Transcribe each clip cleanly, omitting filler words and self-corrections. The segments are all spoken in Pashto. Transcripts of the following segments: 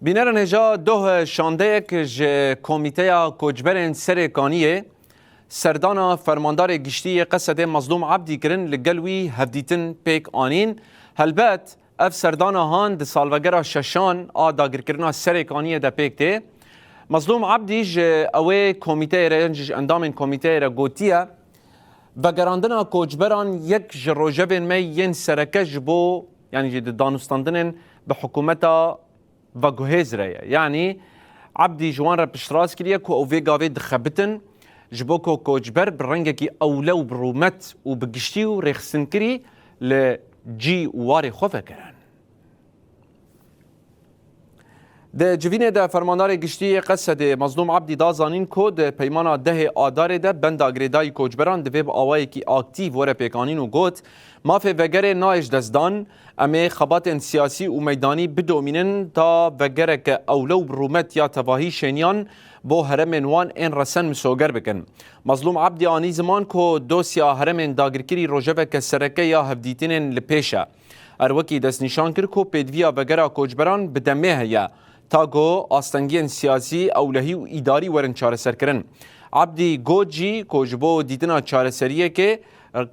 بینرن هجا دوه شاندهک ج کمیته کوچبرین سرکانیه سردانا فرماندار گشتی قصد مظلوم عبدی کرن لگلوی هفدیتن پیک آنین هلبت اف سردانا هان ده سالوگر ششان آداگر کرنا سرکانیه ده پیک ته مظلوم عبدی ج اوه کمیته رنج اندام کمیته را گوتیه و گراندنا کوچبران یک جروجبن می ین سرکش بو يعني جد دانستاندنن بحكومتها وجهز رأيه يعني عبدي جوان رب شراس كليه كو أو في قاوي دخبتن جبوكو كوجبر برنجكي أولو برومت وبقشتيو ريخسن كري لجي واري خوفه كران ده جوینه ده فرماندار گشتی قصد مظلوم عبدی دازانین کو ده پیمانا ده آداره ده بند آگریدای کوچبران ده ویب آوایی کی اکتیو وره پیکانین و گوت مافه وگره نایش دزدان امی خبات سیاسی و میدانی بدومینن تا وگره که اولو برومت یا تواهی شنیان بو هرمن وان این رسن مسوگر بکن مظلوم عبدی آنی زمان کو دوسیا هرمن داگرکری روژه که سرکه یا هفدیتینن لپیشه اروکی دست نشان کر کو پیدویا وگره کوچبران بدمه هیا تاگو آستنگین سیاسی اولهی و اداری ورن چاره سر کرن عبدی گوجی کوجبو دیدنا چاره سریه که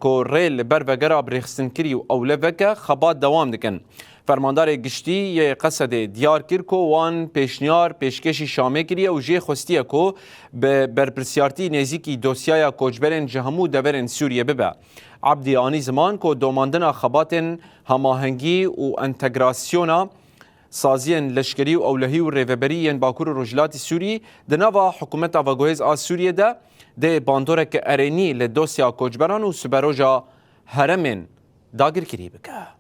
کو ریل بر وگرا برخستن کری و اوله وکه خبات دوام دکن فرماندار گشتی یه قصد دیار کر کو وان پیشنیار پیشکشی شامه کریه و جه خوستیه کو به برپرسیارتی نزیکی دوسیای کوچبرن جهمو دورن سوریه ببه عبدی آنی زمان کو دوماندنا خبات هماهنگی و انتگراسیونا سازین لشکری و اولهی و ریوبریین باکور رجلات سوری دنوا حکومت آواگوهز آز سوریه ده باندورک ارینی لدوسیا کوچبران و سبروجا هرمن داگر کری بکه